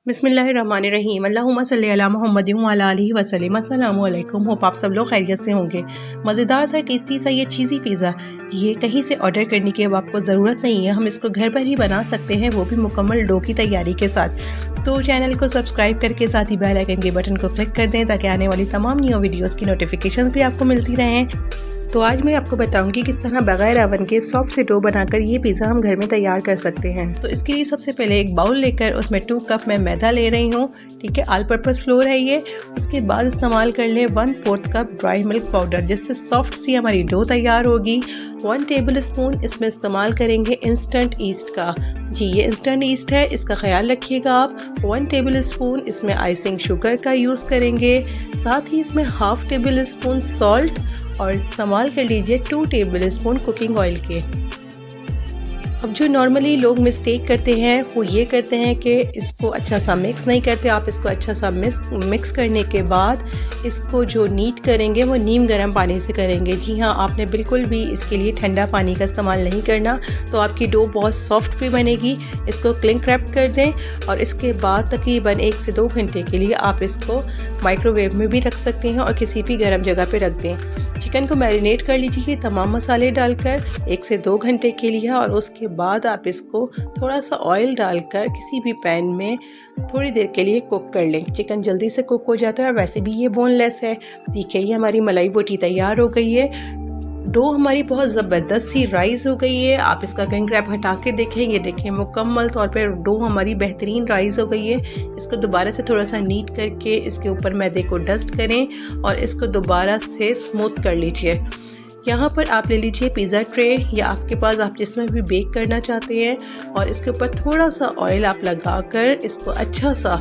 बिस्मिल्लाहिर्रहमानिर्रहीम अल्लाहुम्मा सल्ली अला मुहम्मदिन व अला आलिहि वसल्लम। अस्सलामु अलैकुम। होप आप सब लोग खैरियत से होंगे। मज़ेदार सा टेस्टी सा ये चीज़ी पिज़्ज़ा ये कहीं से ऑर्डर करने की अब आपको ज़रूरत नहीं है, हम इसको घर पर ही बना सकते हैं, वो भी मुकम्मल डो की तैयारी के साथ। तो चैनल को सब्सक्राइब करके साथ ही बेल आइकन के बटन को क्लिक कर दें ताकि आने वाली तमाम न्यू वीडियोज़ की नोटिफिकेशन भी आपको मिलती रहें। तो आज मैं आपको बताऊंगी किस तरह बगैर ओवन के सॉफ्ट से डो बनाकर ये पिज़्ज़ा हम घर में तैयार कर सकते हैं। तो इसके लिए सबसे पहले एक बाउल लेकर उसमें 2 कप मैं मैदा ले रही हूँ, ठीक है, ऑल पर्पस फ्लोर है ये। उसके बाद इस्तेमाल कर लें 1/4 कप ड्राई मिल्क पाउडर, जिससे सॉफ्ट सी हमारी डो तैयार होगी। 1 टेबल स्पून इसमें इस्तेमाल करेंगे इंस्टेंट ईस्ट का। जी ये इंस्टेंट ईस्ट है, इसका ख्याल रखिएगा आप। 1 टेबल स्पून इसमें आइसिंग शुगर का यूज़ करेंगे। साथ ही इसमें 1/2 टेबल स्पून सॉल्ट और इस्तेमाल कर लीजिए 2 टेबल स्पून कुकिंग ऑयल के। अब जो नॉर्मली लोग मिस्टेक करते हैं वो ये करते हैं कि इसको अच्छा सा मिक्स नहीं करते। आप इसको अच्छा सा मिक्स करने के बाद इसको जो नीट करेंगे वो नीम गर्म पानी से करेंगे। जी हाँ, आपने बिल्कुल भी इसके लिए ठंडा पानी का इस्तेमाल नहीं करना, तो आपकी डो बहुत सॉफ्ट भी बनेगी। इसको क्लिंक रैप कर दें और इसके बाद तकरीबन 1 से 2 घंटे के लिए आप इसको माइक्रोवेव में भी रख सकते हैं और किसी भी गर्म जगह पर रख दें। चिकन को मैरिनेट कर लीजिए तमाम मसाले डालकर 1 से 2 घंटे के लिए, और उसके बाद आप इसको थोड़ा सा ऑयल डालकर किसी भी पैन में थोड़ी देर के लिए कुक कर लें। चिकन जल्दी से कुक हो जाता है और वैसे भी ये बोनलेस है। देखिए ये हमारी मलाई बोटी तैयार हो गई है। डो हमारी बहुत ज़बरदस्त सी राइज़ हो गई है। आप इसका क्लिंक रैप हटा के देखें, ये देखें मुकम्मल तौर पर डो हमारी बेहतरीन राइज़ हो गई है। इसको दोबारा से थोड़ा सा नीट करके इसके ऊपर मैदे को डस्ट करें और इसको दोबारा से स्मूथ कर लीजिए। यहाँ पर आप ले लीजिए पिज़्ज़ा ट्रे या आपके पास आप जिसमें भी बेक करना चाहते हैं, और इसके ऊपर थोड़ा सा ऑयल आप लगाकर इसको अच्छा सा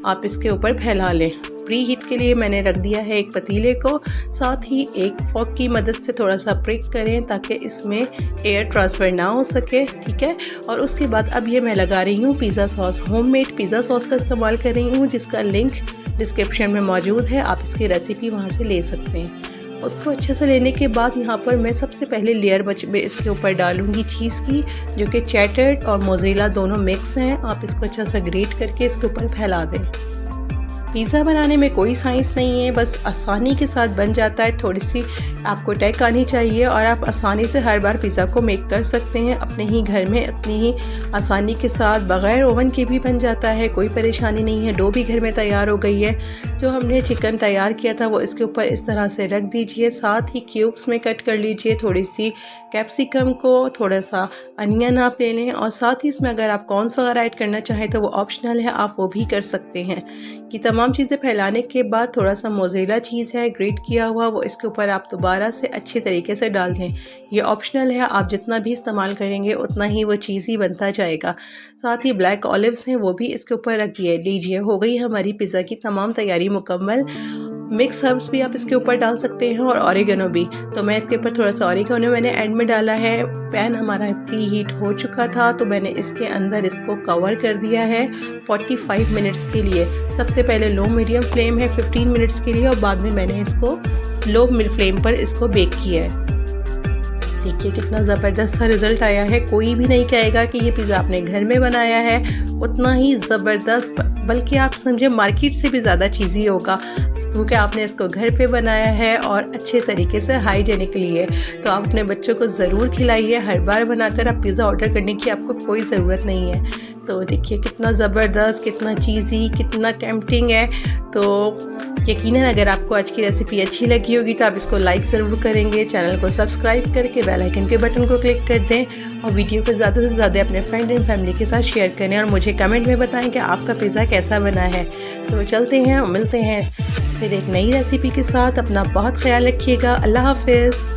आप इसके ऊपर फैला लें। प्री हीट के लिए मैंने रख दिया है एक पतीले को, साथ ही एक फॉक की मदद से थोड़ा सा प्रिक करें ताकि इसमें एयर ट्रांसफ़र ना हो सके, ठीक है। और उसके बाद अब ये मैं लगा रही हूँ pizza sauce. Homemade pizza sauce का इस्तेमाल कर रही हूँ, जिसका लिंक डिस्क्रिप्शन में मौजूद है, आप इसकी रेसिपी वहाँ से ले सकते हैं। उसको अच्छे से लेने के बाद यहाँ पर मैं सबसे पहले लेयर में इसके ऊपर डालूंगी चीज़ की, जो कि चैटर्ड और मोज़रेला दोनों मिक्स हैं। आप इसको अच्छा सा ग्रेट करके इसके ऊपर फैला दें। पिज़्ज़ा बनाने में कोई साइंस नहीं है, बस आसानी के साथ बन जाता है। थोड़ी सी आपको टेक आनी चाहिए और आप आसानी से हर बार पिज़्ज़ा को मेक कर सकते हैं अपने ही घर में, इतनी ही आसानी के साथ। बग़ैर ओवन के भी बन जाता है, कोई परेशानी नहीं है। डो भी घर में तैयार हो गई है। जो हमने चिकन तैयार किया था वो इसके ऊपर इस तरह से रख दीजिए। साथ ही क्यूब्स में कट कर लीजिए। थोड़ी सी कैप्सिकम को, थोड़ा सा अनियन आप ले लें, और साथ ही इसमें अगर आप कॉर्न्स वगैरह ऐड करना चाहें तो वो ऑप्शनल है, आप वो भी कर सकते हैं। कि तमाम चीज़ें फैलाने के बाद थोड़ा सा मोज़रेला चीज़ है ग्रेट किया हुआ, वो इसके ऊपर आप दोबारा से अच्छे तरीके से डाल दें। ये ऑप्शनल है, आप जितना भी इस्तेमाल करेंगे उतना ही वो चीज़ ही बनता जाएगा। साथ ही ब्लैक ऑलिव्स हैं, वो भी इसके ऊपर रख लीजिए। हो गई हमारी पिज़्ज़ा की तमाम तैयारी मुकम्मल। मिक्स हर्ब्स भी आप इसके ऊपर डाल सकते हैं और ऑरिगेनो भी। तो मैं इसके ऊपर थोड़ा सा ऑरिगेनो मैंने एंड में डाला है। पैन हमारा प्री हीट हो चुका था, तो मैंने इसके अंदर इसको कवर कर दिया है 45 मिनट्स के लिए। सबसे पहले लो मीडियम फ्लेम है 15 मिनट्स के लिए, और बाद में मैंने इसको लो मिड फ्लेम पर इसको बेक किया है। देखिए कितना ज़बरदस्त सा रिज़ल्ट आया है। कोई भी नहीं कहेगा कि ये पिज़्ज़ा आपने घर में बनाया है, उतना ही ज़बरदस्त, बल्कि आप समझे मार्केट से भी ज़्यादा चीज़ी होगा, क्योंकि आपने इसको घर पे बनाया है और अच्छे तरीके से हाइजेनिकली है। तो आप अपने बच्चों को ज़रूर खिलाइए। हर बार बनाकर आप पिज़्ज़ा ऑर्डर करने की आपको कोई ज़रूरत नहीं है। तो देखिए कितना ज़बरदस्त, कितना चीज़ी, कितना टेम्पटिंग है। तो यकीनन अगर आपको आज की रेसिपी अच्छी लगी होगी तो आप इसको लाइक ज़रूर करेंगे। चैनल को सब्सक्राइब करके बेल आइकन के बटन को क्लिक कर दें, और वीडियो को ज़्यादा से ज़्यादा अपने फ्रेंड एंड फैमिली के साथ शेयर करें, और मुझे कमेंट में बताएं कि आपका पिज़्ज़ा कैसा बना है। तो चलते हैं और मिलते हैं फिर एक नई रेसिपी के साथ। अपना बहुत ख्याल रखिएगा। अल्लाह हाफ़िज़।